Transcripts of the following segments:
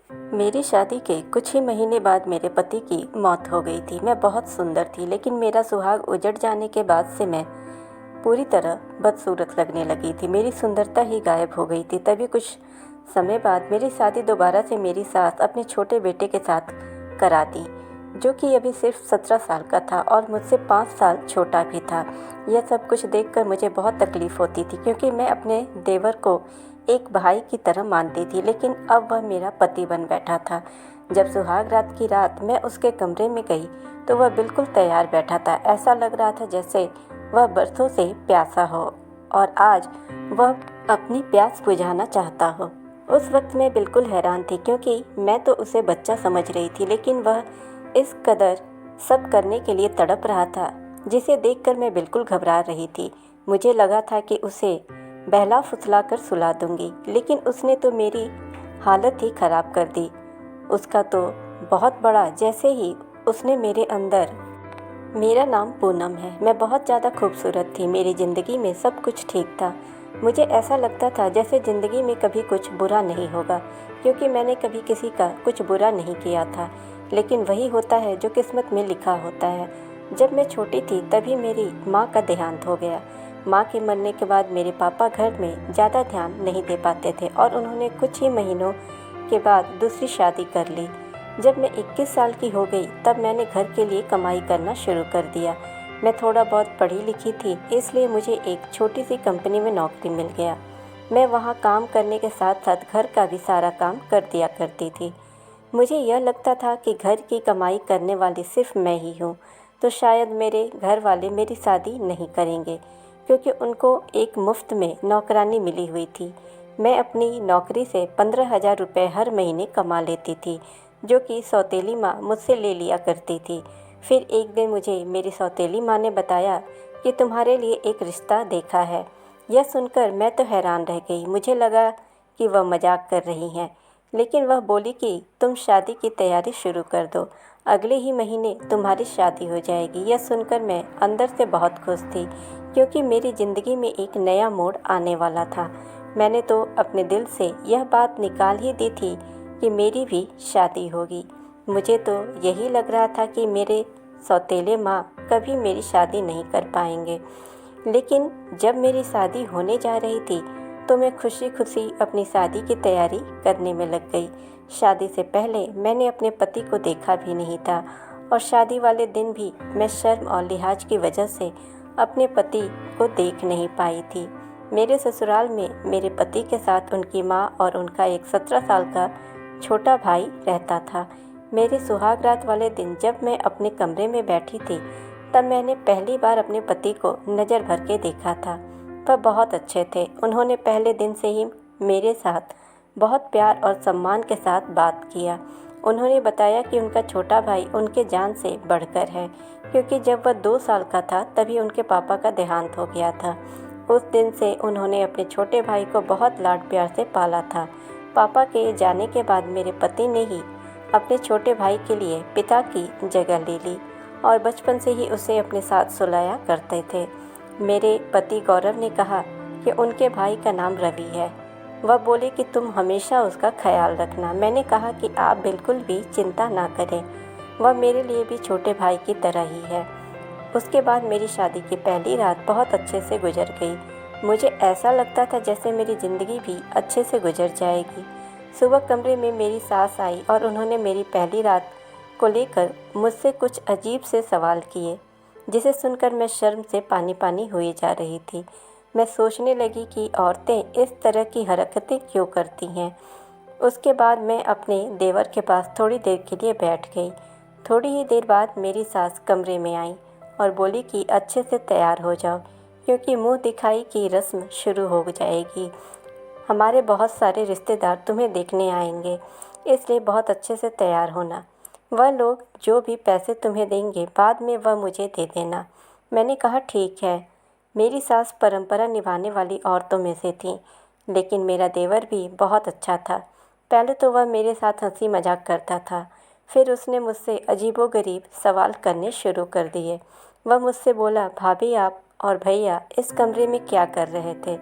मेरी शादी के कुछ ही महीने बाद मेरे पति की मौत हो गई थी। मैं बहुत सुंदर थी, लेकिन मेरा सुहाग उजड़ जाने के बाद से मैं पूरी तरह बदसूरत लगने लगी थी। मेरी सुंदरता ही गायब हो गई थी। तभी कुछ समय बाद मेरी शादी दोबारा से मेरी सास अपने छोटे बेटे के साथ करा दी, जो कि अभी सिर्फ 17 साल का था और मुझसे 5 साल छोटा भी था। यह सब कुछ देखकर मुझे बहुत तकलीफ़ होती थी, क्योंकि मैं अपने देवर को एक भाई की तरह मानती थी, लेकिन अब वह मेरा पति बन बैठा था। जब सुहाग रात की रात मैं उसके कमरे में गई तो वह बिल्कुल तैयार बैठा था। ऐसा लग रहा था जैसे वह बरसों से प्यासा हो और आज वह अपनी प्यास बुझाना चाहता हो। उस वक्त मैं बिल्कुल हैरान थी, क्योंकि मैं तो उसे बच्चा समझ रही थी, लेकिन वह इस कदर सब करने के लिए तड़प रहा था, जिसे देखकर मैं बिल्कुल घबरा रही थी। मुझे लगा था कि उसे बहला फुसला कर सुला दूंगी, लेकिन उसने तो मेरी हालत ही ख़राब कर दी। उसका तो बहुत बड़ा, जैसे ही उसने मेरे अंदर। मेरा नाम पूनम है। मैं बहुत ज़्यादा खूबसूरत थी। मेरी ज़िंदगी में सब कुछ ठीक था। मुझे ऐसा लगता था जैसे ज़िंदगी में कभी कुछ बुरा नहीं होगा, क्योंकि मैंने कभी किसी का कुछ बुरा नहीं किया था। लेकिन वही होता है जो किस्मत में लिखा होता है। जब मैं छोटी थी तभी मेरी माँ का देहांत हो गया। माँ के मरने के बाद मेरे पापा घर में ज़्यादा ध्यान नहीं दे पाते थे और उन्होंने कुछ ही महीनों के बाद दूसरी शादी कर ली। जब मैं 21 साल की हो गई तब मैंने घर के लिए कमाई करना शुरू कर दिया। मैं थोड़ा बहुत पढ़ी लिखी थी, इसलिए मुझे एक छोटी सी कंपनी में नौकरी मिल गया। मैं वहाँ काम करने के साथ साथ घर का भी सारा काम कर दिया करती थी। मुझे यह लगता था कि घर की कमाई करने वाली सिर्फ मैं ही हूँ, तो शायद मेरे घर वाले मेरी शादी नहीं करेंगे, क्योंकि उनको एक मुफ्त में नौकरानी मिली हुई थी। मैं अपनी नौकरी से 15,000 रुपये हर महीने कमा लेती थी, जो कि सौतेली माँ मुझसे ले लिया करती थी। फिर एक दिन मुझे मेरी सौतेली माँ ने बताया कि तुम्हारे लिए एक रिश्ता देखा है। यह सुनकर मैं तो हैरान रह गई। मुझे लगा कि वह मजाक कर रही हैं, लेकिन वह बोली कि तुम शादी की तैयारी शुरू कर दो, अगले ही महीने तुम्हारी शादी हो जाएगी। यह सुनकर मैं अंदर से बहुत खुश थी, क्योंकि मेरी ज़िंदगी में एक नया मोड़ आने वाला था। मैंने तो अपने दिल से यह बात निकाल ही दी थी कि मेरी भी शादी होगी। मुझे तो यही लग रहा था कि मेरे सौतेले माँ कभी मेरी शादी नहीं कर पाएंगे। लेकिन जब मेरी शादी होने जा रही थी तो मैं खुशी खुशी अपनी शादी की तैयारी करने में लग गई। शादी से पहले मैंने अपने पति को देखा भी नहीं था, और शादी वाले दिन भी मैं शर्म और लिहाज की वजह से अपने पति को देख नहीं पाई थी। मेरे ससुराल में मेरे पति के साथ उनकी माँ और उनका एक 17 साल का छोटा भाई रहता था। मेरे सुहाग रात वाले दिन जब मैं अपने कमरे में बैठी थी तब मैंने पहली बार अपने पति को नज़र भर के देखा था। वह बहुत अच्छे थे। उन्होंने पहले दिन से ही मेरे साथ बहुत प्यार और सम्मान के साथ बात किया। उन्होंने बताया कि उनका छोटा भाई उनके जान से बढ़कर है, क्योंकि जब वह 2 साल का था तभी उनके पापा का देहांत हो गया था। उस दिन से उन्होंने अपने छोटे भाई को बहुत लाड प्यार से पाला था। पापा के जाने के बाद मेरे पति ने ही अपने छोटे भाई के लिए पिता की जगह ले ली और बचपन से ही उसे अपने साथ सुलाया करते थे। मेरे पति गौरव ने कहा कि उनके भाई का नाम रवि है। वह बोले कि तुम हमेशा उसका ख्याल रखना। मैंने कहा कि आप बिल्कुल भी चिंता ना करें, वह मेरे लिए भी छोटे भाई की तरह ही है। उसके बाद मेरी शादी की पहली रात बहुत अच्छे से गुजर गई। मुझे ऐसा लगता था जैसे मेरी ज़िंदगी भी अच्छे से गुजर जाएगी। सुबह कमरे में मेरी सास आई और उन्होंने मेरी पहली रात को लेकर मुझसे कुछ अजीब से सवाल किए, जिसे सुनकर मैं शर्म से पानी पानी हुई जा रही थी। मैं सोचने लगी कि औरतें इस तरह की हरकतें क्यों करती हैं। उसके बाद मैं अपने देवर के पास थोड़ी देर के लिए बैठ गई। थोड़ी ही देर बाद मेरी सास कमरे में आई और बोली कि अच्छे से तैयार हो जाओ, क्योंकि मुंह दिखाई की रस्म शुरू हो जाएगी। हमारे बहुत सारे रिश्तेदार तुम्हें देखने आएंगे, इसलिए बहुत अच्छे से तैयार होना। वह लोग जो भी पैसे तुम्हें देंगे बाद में वह मुझे दे देना। मैंने कहा ठीक है। मेरी सास परंपरा निभाने वाली औरतों में से थी, लेकिन मेरा देवर भी बहुत अच्छा था। पहले तो वह मेरे साथ हंसी मजाक करता था, फिर उसने मुझसे अजीबोगरीब सवाल करने शुरू कर दिए। वह मुझसे बोला, भाभी आप और भैया इस कमरे में क्या कर रहे थे?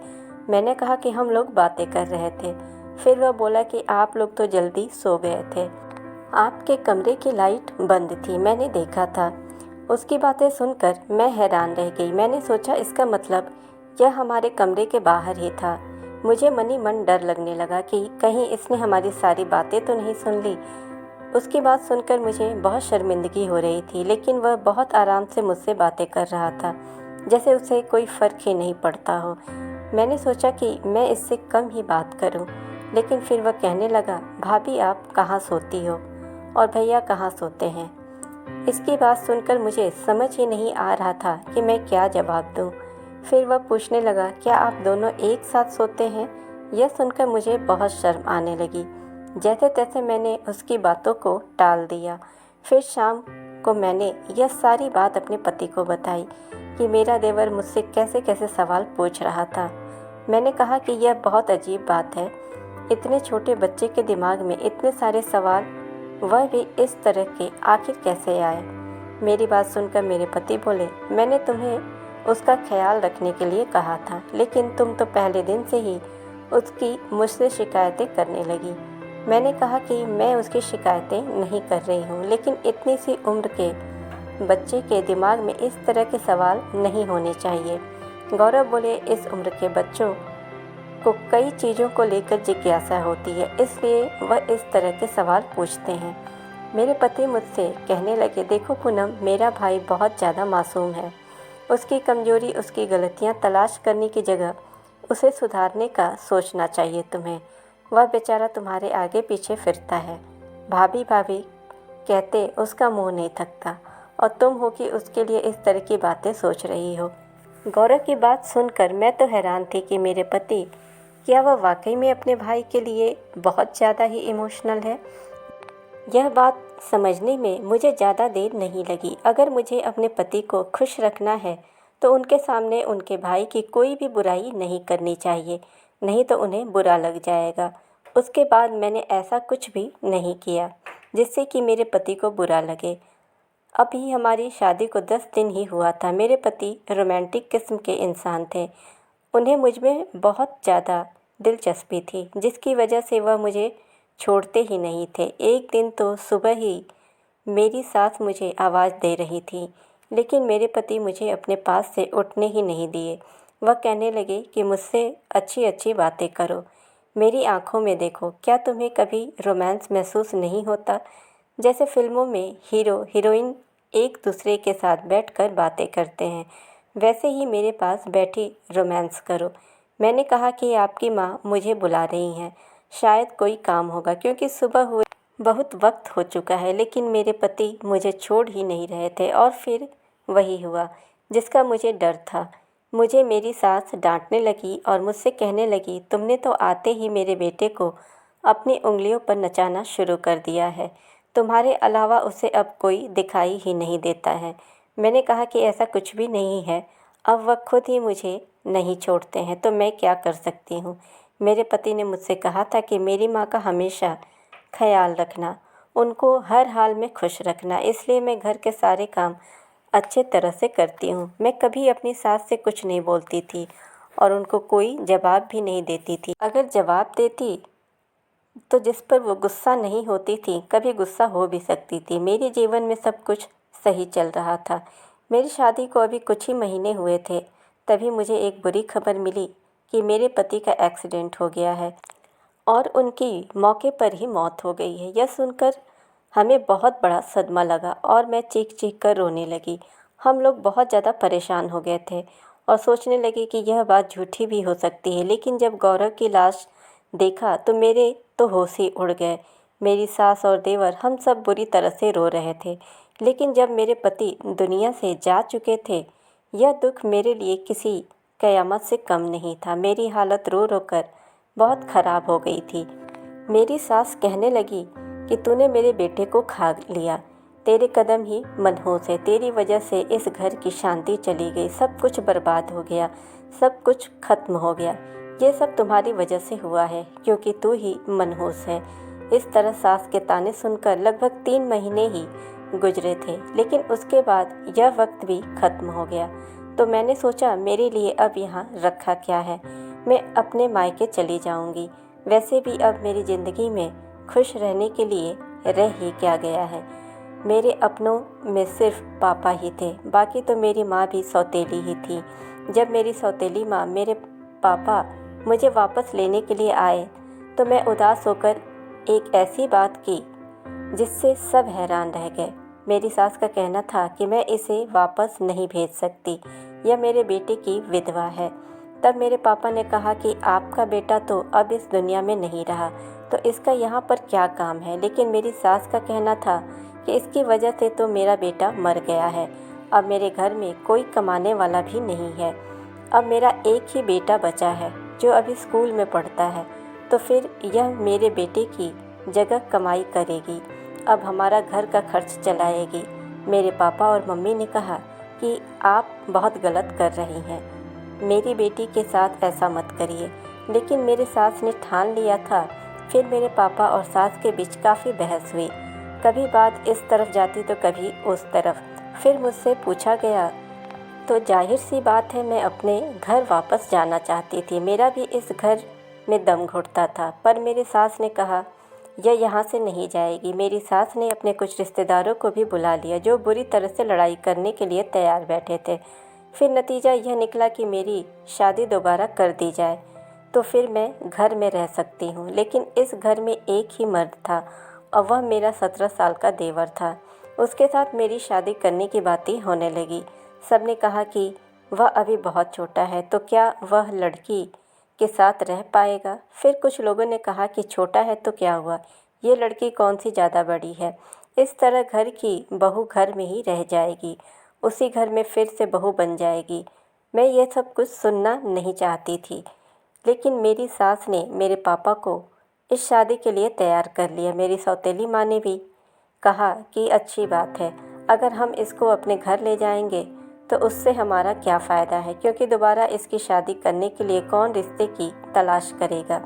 मैंने कहा कि हम लोग बातें कर रहे थे। फिर वह बोला कि आप लोग तो जल्दी सो गए थे, आपके कमरे की लाइट बंद थी, मैंने देखा था। उसकी बातें सुनकर मैं हैरान रह गई। मैंने सोचा इसका मतलब यह हमारे कमरे के बाहर ही था। मुझे मनी मन डर लगने लगा कि कहीं इसने हमारी सारी बातें तो नहीं सुन ली। उसकी बात सुनकर मुझे बहुत शर्मिंदगी हो रही थी, लेकिन वह बहुत आराम से मुझसे बातें कर रहा था, जैसे उसे कोई फ़र्क ही नहीं पड़ता हो। मैंने सोचा कि मैं इससे कम ही बात करूं, लेकिन फिर वह कहने लगा, भाभी आप कहाँ सोती हो और भैया कहाँ सोते हैं। इसकी बात सुनकर मुझे समझ ही नहीं आ रहा था कि मैं क्या जवाब दूं। फिर वह पूछने लगा, क्या आप दोनों एक साथ सोते हैं। यह सुनकर मुझे बहुत शर्म आने लगी। जैसे तैसे मैंने उसकी बातों को टाल दिया। फिर शाम को मैंने यह सारी बात अपने पति को बताई कि मेरा देवर मुझसे कैसे कैसे सवाल पूछ रहा था। मैंने कहा कि यह बहुत अजीब बात है, इतने छोटे बच्चे के दिमाग में इतने सारे सवाल, वह भी इस तरह के, आखिर कैसे आए। मेरी बात सुनकर मेरे पति बोले, मैंने तुम्हें उसका ख्याल रखने के लिए कहा था, लेकिन तुम तो पहले दिन से ही उसकी मुझसे शिकायतें करने लगी। मैंने कहा कि मैं उसकी शिकायतें नहीं कर रही हूँ, लेकिन इतनी सी उम्र के बच्चे के दिमाग में इस तरह के सवाल नहीं होने चाहिए। गौरव बोले, इस उम्र के बच्चों को कई चीज़ों को लेकर जिज्ञासा होती है, इसलिए वह इस तरह के सवाल पूछते हैं। मेरे पति मुझसे कहने लगे, देखो पूनम, मेरा भाई बहुत ज़्यादा मासूम है। उसकी कमज़ोरी, उसकी गलतियाँ तलाश करने की जगह उसे सुधारने का सोचना चाहिए तुम्हें। वह बेचारा तुम्हारे आगे पीछे फिरता है, भाभी भाभी कहते उसका मुंह नहीं थकता, और तुम हो कि उसके लिए इस तरह की बातें सोच रही हो। गौरव की बात सुनकर मैं तो हैरान थी कि मेरे पति, क्या वह वाकई में अपने भाई के लिए बहुत ज़्यादा ही इमोशनल है। यह बात समझने में मुझे ज़्यादा देर नहीं लगी। अगर मुझे अपने पति को खुश रखना है तो उनके सामने उनके भाई की कोई भी बुराई नहीं करनी चाहिए, नहीं तो उन्हें बुरा लग जाएगा। उसके बाद मैंने ऐसा कुछ भी नहीं किया जिससे कि मेरे पति को बुरा लगे। अभी हमारी शादी को 10 दिन ही हुआ था। मेरे पति रोमांटिक किस्म के इंसान थे। उन्हें मुझ में बहुत ज़्यादा दिलचस्पी थी, जिसकी वजह से वह मुझे छोड़ते ही नहीं थे। एक दिन तो सुबह ही मेरी सास मुझे आवाज़ दे रही थी, लेकिन मेरे पति मुझे अपने पास से उठने ही नहीं दिए। वह कहने लगे कि मुझसे अच्छी अच्छी बातें करो, मेरी आंखों में देखो। क्या तुम्हें कभी रोमांस महसूस नहीं होता, जैसे फिल्मों में हीरो हीरोइन एक दूसरे के साथ बैठकर बातें करते हैं, वैसे ही मेरे पास बैठी रोमांस करो। मैंने कहा कि आपकी माँ मुझे बुला रही हैं, शायद कोई काम होगा, क्योंकि सुबह हुए बहुत वक्त हो चुका है। लेकिन मेरे पति मुझे छोड़ ही नहीं रहे थे, और फिर वही हुआ जिसका मुझे डर था। मुझे मेरी सास डांटने लगी और मुझसे कहने लगी, तुमने तो आते ही मेरे बेटे को अपनी उंगलियों पर नचाना शुरू कर दिया है, तुम्हारे अलावा उसे अब कोई दिखाई ही नहीं देता है। मैंने कहा कि ऐसा कुछ भी नहीं है, अब वह खुद ही मुझे नहीं छोड़ते हैं तो मैं क्या कर सकती हूँ। मेरे पति ने मुझसे कहा था कि मेरी माँ का हमेशा ख्याल रखना, उनको हर हाल में खुश रखना, इसलिए मैं घर के सारे काम अच्छे तरह से करती हूँ। मैं कभी अपनी सास से कुछ नहीं बोलती थी और उनको कोई जवाब भी नहीं देती थी। अगर जवाब देती तो जिस पर वो गुस्सा नहीं होती थी, कभी गुस्सा हो भी सकती थी। मेरे जीवन में सब कुछ सही चल रहा था। मेरी शादी को अभी कुछ ही महीने हुए थे, तभी मुझे एक बुरी खबर मिली कि मेरे पति का एक्सीडेंट हो गया है और उनकी मौके पर ही मौत हो गई है। यह सुनकर हमें बहुत बड़ा सदमा लगा और मैं चीख चीख कर रोने लगी। हम लोग बहुत ज़्यादा परेशान हो गए थे और सोचने लगे कि यह बात झूठी भी हो सकती है, लेकिन जब गौरव की लाश देखा तो मेरे तो होश ही उड़ गए। मेरी सास और देवर, हम सब बुरी तरह से रो रहे थे, लेकिन जब मेरे पति दुनिया से जा चुके थे, यह दुख मेरे लिए किसी क़यामत से कम नहीं था। मेरी हालत रो रो कर बहुत ख़राब हो गई थी। मेरी सास कहने लगी कि तूने मेरे बेटे को खा लिया, तेरे कदम ही मनहूस है, तेरी वजह से इस घर की शांति चली गई, सब कुछ बर्बाद हो गया, सब कुछ खत्म हो गया। ये सब तुम्हारी वजह से हुआ है, क्योंकि तू ही मनहूस है। इस तरह सास के ताने सुनकर लगभग 3 महीने ही गुजरे थे, लेकिन उसके बाद यह वक्त भी खत्म हो गया। तो मैंने सोचा, मेरे लिए अब यहाँ रखा क्या है, मैं अपने मायके चली जाऊँगी। वैसे भी अब मेरी ज़िंदगी में खुश रहने के लिए रह ही क्या गया है। मेरे अपनों में सिर्फ पापा ही थे, बाकी तो मेरी माँ भी सौतेली ही थी। जब मेरी सौतेली माँ मेरे पापा मुझे वापस लेने के लिए आए तो मैं उदास होकर एक ऐसी बात की जिससे सब हैरान रह गए। मेरी सास का कहना था कि मैं इसे वापस नहीं भेज सकती, यह मेरे बेटे की विधवा है। तब मेरे पापा ने कहा कि आपका बेटा तो अब इस दुनिया में नहीं रहा, तो इसका यहाँ पर क्या काम है। लेकिन मेरी सास का कहना था कि इसकी वजह से तो मेरा बेटा मर गया है। अब मेरे घर में कोई कमाने वाला भी नहीं है। अब मेरा एक ही बेटा बचा है जो अभी स्कूल में पढ़ता है, तो फिर यह मेरे बेटे की जगह कमाई करेगी, अब हमारा घर का खर्च चलाएगी। मेरे पापा और मम्मी ने कहा कि आप बहुत गलत कर रही हैं, मेरी बेटी के साथ ऐसा मत करिए। लेकिन मेरे सास ने ठान लिया था। फिर मेरे पापा और सास के बीच काफ़ी बहस हुई, कभी बात इस तरफ जाती तो कभी उस तरफ। फिर मुझसे पूछा गया तो जाहिर सी बात है मैं अपने घर वापस जाना चाहती थी। मेरा भी इस घर में दम घुटता था, पर मेरी सास ने कहा यह यहाँ से नहीं जाएगी। मेरी सास ने अपने कुछ रिश्तेदारों को भी बुला लिया जो बुरी तरह से लड़ाई करने के लिए तैयार बैठे थे। फिर नतीजा यह निकला कि मेरी शादी दोबारा कर दी जाए तो फिर मैं घर में रह सकती हूँ। लेकिन इस घर में एक ही मर्द था और वह मेरा 17 साल का देवर था। उसके साथ मेरी शादी करने की बातें होने लगी। सबने कहा कि वह अभी बहुत छोटा है, तो क्या वह लड़की के साथ रह पाएगा। फिर कुछ लोगों ने कहा कि छोटा है तो क्या हुआ, ये लड़की कौन सी ज़्यादा बड़ी है। इस तरह घर की बहू घर में ही रह जाएगी, उसी घर में फिर से बहू बन जाएगी। मैं ये सब कुछ सुनना नहीं चाहती थी, लेकिन मेरी सास ने मेरे पापा को इस शादी के लिए तैयार कर लिया। मेरी सौतेली माँ ने भी कहा कि अच्छी बात है, अगर हम इसको अपने घर ले जाएंगे तो उससे हमारा क्या फ़ायदा है, क्योंकि दोबारा इसकी शादी करने के लिए कौन रिश्ते की तलाश करेगा।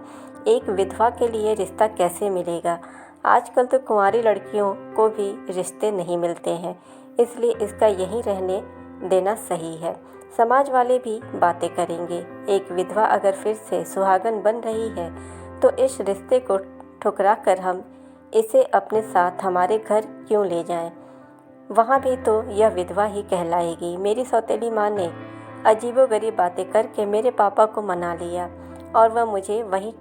एक विधवा के लिए रिश्ता कैसे मिलेगा। आजकल तो कुंवारी लड़कियों को भी रिश्ते नहीं मिलते हैं, इसलिए इसका यहीं रहने देना सही है। समाज वाले भी बातें करेंगे। एक विधवा अगर फिर से सुहागन बन रही है तो इस रिश्ते को ठुकरा कर हम इसे अपने साथ हमारे घर क्यों ले जाएं। वहाँ भी तो यह विधवा ही कहलाएगी। मेरी सौतेली माँ ने अजीबोगरीब बातें करके मेरे पापा को मना लिया और वह मुझे वहीं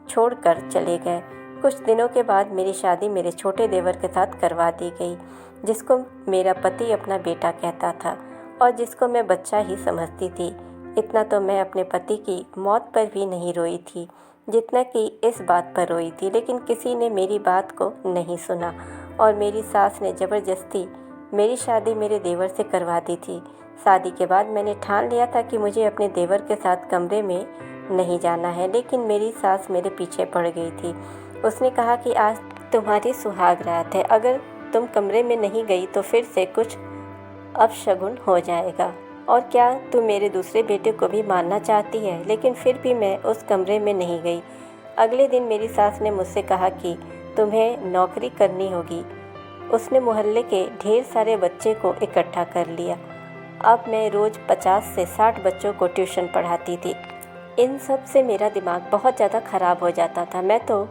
छोड़कर चले गए। कुछ दिनों के बाद मेरी शादी मेरे छोटे देवर के साथ करवा दी गई, जिसको मेरा पति अपना बेटा कहता था और जिसको मैं बच्चा ही समझती थी। इतना तो मैं अपने पति की मौत पर भी नहीं रोई थी जितना कि इस बात पर रोई थी। लेकिन किसी ने मेरी बात को नहीं सुना और मेरी सास ने ज़बरदस्ती मेरी शादी मेरे देवर से करवा दी थी। शादी के बाद मैंने ठान लिया था कि मुझे अपने देवर के साथ कमरे में नहीं जाना है, लेकिन मेरी सास मेरे पीछे पड़ गई थी। उसने कहा कि आज तुम्हारी सुहाग रात है, अगर तुम कमरे में नहीं गई तो फिर से कुछ अपशगुन हो जाएगा। और क्या तू मेरे दूसरे बेटे को भी मारना चाहती है। लेकिन फिर भी मैं उस कमरे में नहीं गई। अगले दिन मेरी सास ने मुझसे कहा कि तुम्हें नौकरी करनी होगी। उसने मोहल्ले के ढेर सारे बच्चे को इकट्ठा कर लिया। अब मैं रोज़ 50 से 60 बच्चों को ट्यूशन पढ़ाती थी। इन सब से मेरा दिमाग बहुत ज़्यादा ख़राब हो जाता था। मैं तो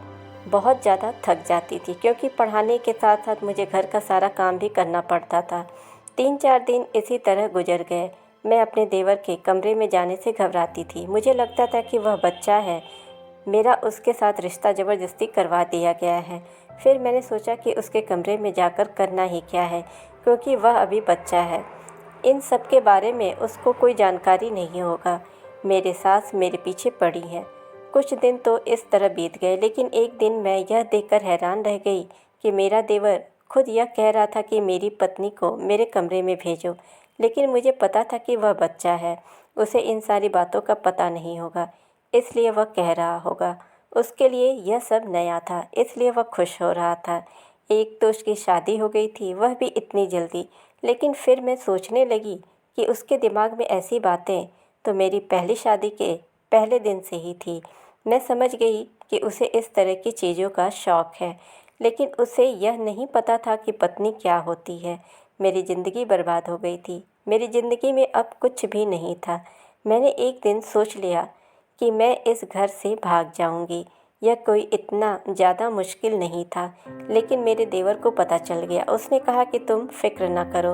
बहुत ज़्यादा थक जाती थी, क्योंकि पढ़ाने के साथ साथ मुझे घर का सारा काम भी करना पड़ता था। 3-4 दिन इसी तरह गुजर गए। मैं अपने देवर के कमरे में जाने से घबराती थी। मुझे लगता था कि वह बच्चा है, मेरा उसके साथ रिश्ता ज़बरदस्ती करवा दिया गया है। फिर मैंने सोचा कि उसके कमरे में जाकर करना ही क्या है, क्योंकि वह अभी बच्चा है। इन सब के बारे में उसको कोई जानकारी नहीं होगा। मेरे सास मेरे पीछे पड़ी है। कुछ दिन तो इस तरह बीत गए, लेकिन एक दिन मैं यह देखकर हैरान रह गई कि मेरा देवर खुद यह कह रहा था कि मेरी पत्नी को मेरे कमरे में भेजो। लेकिन मुझे पता था कि वह बच्चा है, उसे इन सारी बातों का पता नहीं होगा, इसलिए वह कह रहा होगा। उसके लिए यह सब नया था, इसलिए वह खुश हो रहा था। एक तो उसकी शादी हो गई थी, वह भी इतनी जल्दी। लेकिन फिर मैं सोचने लगी कि उसके दिमाग में ऐसी बातें तो मेरी पहली शादी के पहले दिन से ही थी। मैं समझ गई कि उसे इस तरह की चीज़ों का शौक़ है, लेकिन उसे यह नहीं पता था कि पत्नी क्या होती है। मेरी ज़िंदगी बर्बाद हो गई थी। मेरी ज़िंदगी में अब कुछ भी नहीं था। मैंने एक दिन सोच लिया कि मैं इस घर से भाग जाऊंगी। यह कोई इतना ज़्यादा मुश्किल नहीं था, लेकिन मेरे देवर को पता चल गया। उसने कहा कि तुम फिक्र ना करो,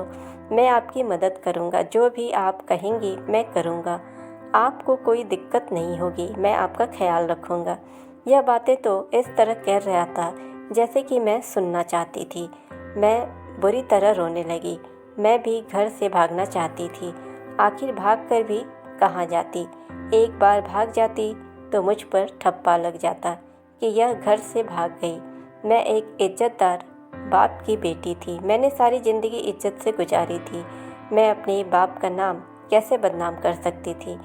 मैं आपकी मदद करूँगा, जो भी आप कहेंगी मैं करूँगा, आपको कोई दिक्कत नहीं होगी, मैं आपका ख्याल रखूँगा। यह बातें तो इस तरह कह रहा था जैसे कि मैं सुनना चाहती थी। मैं बुरी तरह रोने लगी। मैं भी घर से भागना चाहती थी। आखिर भाग कर भी कहाँ जाती। एक बार भाग जाती तो मुझ पर ठप्पा लग जाता कि यह घर से भाग गई। मैं एक इज्जतदार बाप की बेटी थी। मैंने सारी ज़िंदगी इज्जत से गुजारी थी। मैं अपने बाप का नाम कैसे बदनाम कर सकती थी।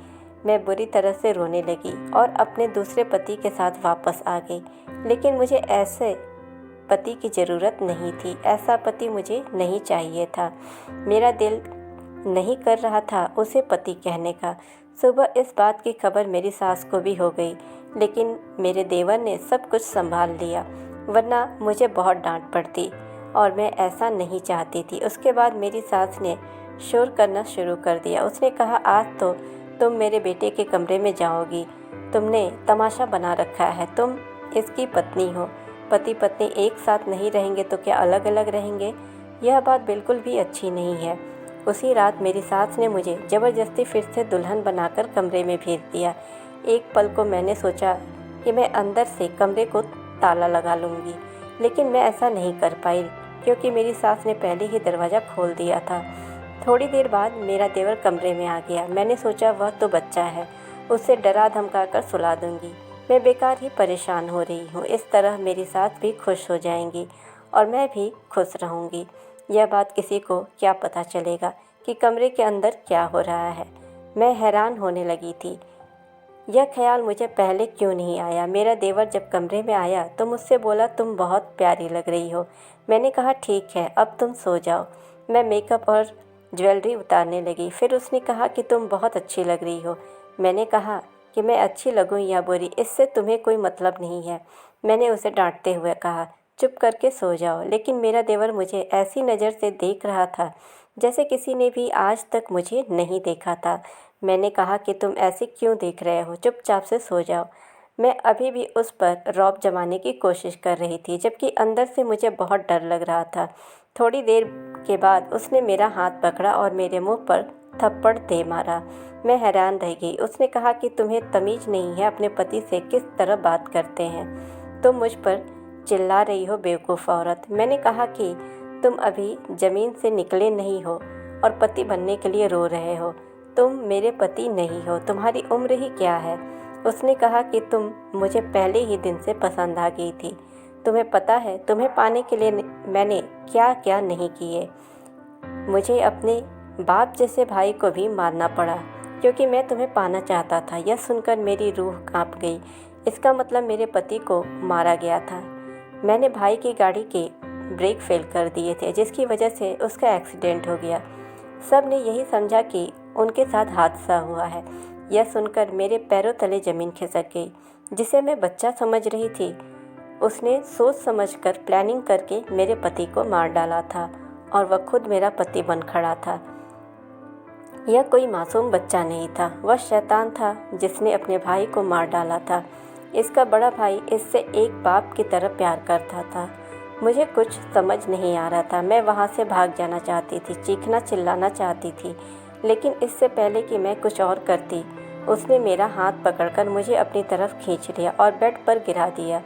मैं बुरी तरह से रोने लगी और अपने दूसरे पति के साथ वापस आ गई। लेकिन मुझे ऐसे पति की ज़रूरत नहीं थी। ऐसा पति मुझे नहीं चाहिए था। मेरा दिल नहीं कर रहा था उसे पति कहने का। सुबह इस बात की खबर मेरी सास को भी हो गई, लेकिन मेरे देवर ने सब कुछ संभाल लिया, वरना मुझे बहुत डांट पड़ती और मैं ऐसा नहीं चाहती थी। उसके बाद मेरी सास ने शोर करना शुरू कर दिया। उसने कहा, आज तो तुम मेरे बेटे के कमरे में जाओगी। तुमने तमाशा बना रखा है। तुम इसकी पत्नी हो। पति पत्नी एक साथ नहीं रहेंगे तो क्या अलग अलग रहेंगे? यह बात बिल्कुल भी अच्छी नहीं है। उसी रात मेरी सास ने मुझे ज़बरदस्ती फिर से दुल्हन बनाकर कमरे में भेज दिया। एक पल को मैंने सोचा कि मैं अंदर से कमरे को ताला लगा लूँगी, लेकिन मैं ऐसा नहीं कर पाई क्योंकि मेरी सास ने पहले ही दरवाज़ा खोल दिया था। थोड़ी देर बाद मेरा देवर कमरे में आ गया। मैंने सोचा वह तो बच्चा है, उसे डरा धमका कर सुला दूँगी। मैं बेकार ही परेशान हो रही हूँ। इस तरह मेरी सास भी खुश हो जाएंगी और मैं भी खुश रहूँगी। यह बात किसी को क्या पता चलेगा कि कमरे के अंदर क्या हो रहा है। मैं हैरान होने लगी थी। यह ख्याल मुझे पहले क्यों नहीं आया। मेरा देवर जब कमरे में आया तो मुझसे बोला, तुम बहुत प्यारी लग रही हो। मैंने कहा, ठीक है, अब तुम सो जाओ। मैं मेकअप और ज्वेलरी उतारने लगी। फिर उसने कहा कि तुम बहुत अच्छी लग रही हो। मैंने कहा कि मैं अच्छी लगूं या बुरी, इससे तुम्हें कोई मतलब नहीं है। मैंने उसे डांटते हुए कहा, चुप करके सो जाओ। लेकिन मेरा देवर मुझे ऐसी नज़र से देख रहा था जैसे किसी ने भी आज तक मुझे नहीं देखा था। मैंने कहा कि तुम ऐसे क्यों देख रहे हो, चुपचाप से सो जाओ। मैं अभी भी उस पर रौब जमाने की कोशिश कर रही थी, जबकि अंदर से मुझे बहुत डर लग रहा था। थोड़ी देर के बाद उसने मेरा हाथ पकड़ा और मेरे मुंह पर थप्पड़ दे मारा। मैं हैरान रह गई। उसने कहा कि तुम्हें तमीज़ नहीं है, अपने पति से किस तरह बात करते हैं। तुम मुझ पर चिल्ला रही हो, बेवकूफ़ औरत। मैंने कहा कि तुम अभी ज़मीन से निकले नहीं हो और पति बनने के लिए रो रहे हो। तुम मेरे पति नहीं हो, तुम्हारी उम्र ही क्या है। उसने कहा कि तुम मुझे पहले ही दिन से पसंद आ गई थी। तुम्हें पता है, तुम्हें पाने के लिए मैंने क्या क्या नहीं किए। मुझे अपने बाप जैसे भाई को भी मारना पड़ा क्योंकि मैं तुम्हें पाना चाहता था। यह सुनकर मेरी रूह कांप गई। इसका मतलब मेरे पति को मारा गया था। मैंने भाई की गाड़ी के ब्रेक फेल कर दिए थे, जिसकी वजह से उसका एक्सीडेंट हो गया। सब ने यही समझा कि उनके साथ हादसा हुआ है। यह सुनकर मेरे पैरों तले ज़मीन खिसक गई। जिसे मैं बच्चा समझ रही थी, उसने सोच समझकर प्लानिंग करके मेरे पति को मार डाला था और वह खुद मेरा पति बन खड़ा था। यह कोई मासूम बच्चा नहीं था, वह शैतान था जिसने अपने भाई को मार डाला था। इसका बड़ा भाई इससे एक बाप की तरह प्यार करता था। मुझे कुछ समझ नहीं आ रहा था। मैं वहाँ से भाग जाना चाहती थी, चीखना चिल्लाना चाहती थी, लेकिन इससे पहले कि मैं कुछ और करती, उसने मेरा हाथ पकड़कर मुझे अपनी तरफ खींच लिया और बेड पर गिरा दिया।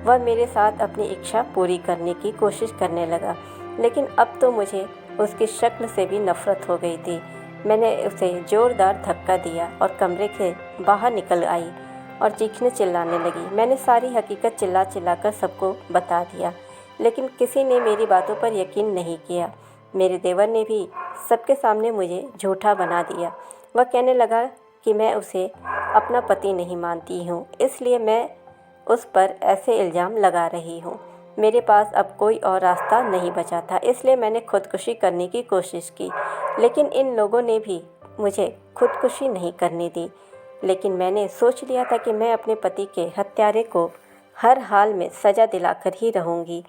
वह मेरे साथ अपनी इच्छा पूरी करने की कोशिश करने लगा, लेकिन अब तो मुझे उसकी शक्ल से भी नफ़रत हो गई थी। मैंने उसे ज़ोरदार धक्का दिया और कमरे के बाहर निकल आई और चीखने चिल्लाने लगी। मैंने सारी हकीकत चिल्ला चिल्लाकर सबको बता दिया, लेकिन किसी ने मेरी बातों पर यकीन नहीं किया। मेरे देवर ने भी सबके सामने मुझे झूठा बना दिया। वह कहने लगा कि मैं उसे अपना पति नहीं मानती हूँ, इसलिए मैं उस पर ऐसे इल्ज़ाम लगा रही हूँ। मेरे पास अब कोई और रास्ता नहीं बचा था, इसलिए मैंने खुदकुशी करने की कोशिश की, लेकिन इन लोगों ने भी मुझे खुदकुशी नहीं करने दी। लेकिन मैंने सोच लिया था कि मैं अपने पति के हत्यारे को हर हाल में सज़ा दिलाकर ही रहूँगी।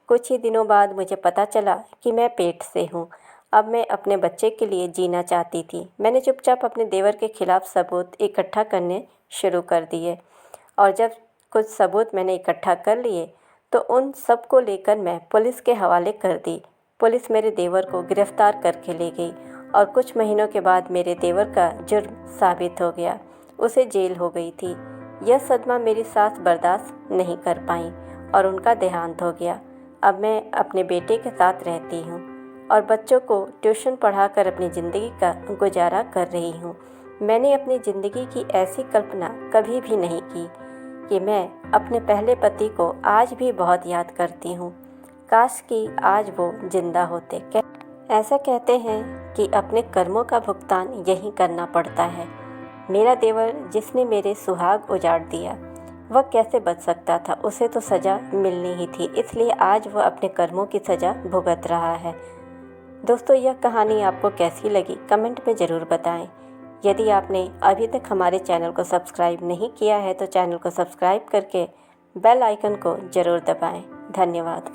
कुछ ही दिनों बाद मुझे पता चला कि मैं पेट से हूँ। अब मैं अपने बच्चे के लिए जीना चाहती थी। मैंने चुपचाप अपने देवर के खिलाफ़ सबूत इकट्ठा करने शुरू कर दिए और जब कुछ सबूत मैंने इकट्ठा कर लिए तो उन सब को लेकर मैं पुलिस के हवाले कर दी। पुलिस मेरे देवर को गिरफ्तार करके ले गई और कुछ महीनों के बाद मेरे देवर का जुर्म साबित हो गया। उसे जेल हो गई थी। यह सदमा मेरी सास बर्दाश्त नहीं कर पाई और उनका देहांत हो गया। अब मैं अपने बेटे के साथ रहती हूँ और बच्चों को ट्यूशन पढ़ाकर अपनी ज़िंदगी का गुजारा कर रही हूँ। मैंने अपनी ज़िंदगी की ऐसी कल्पना कभी भी नहीं की कि मैं अपने पहले पति को आज भी बहुत याद करती हूँ। काश कि आज वो जिंदा होते। ऐसा कहते हैं कि अपने कर्मों का भुगतान यहीं करना पड़ता है। मेरा देवर जिसने मेरे सुहाग उजाड़ दिया वह कैसे बच सकता था? उसे तो सज़ा मिलनी ही थी, इसलिए आज वह अपने कर्मों की सज़ा भुगत रहा है। दोस्तों, यह कहानी आपको कैसी लगी कमेंट में ज़रूर बताएं। यदि आपने अभी तक हमारे चैनल को सब्सक्राइब नहीं किया है तो चैनल को सब्सक्राइब करके बेल आइकन को ज़रूर दबाएं। धन्यवाद।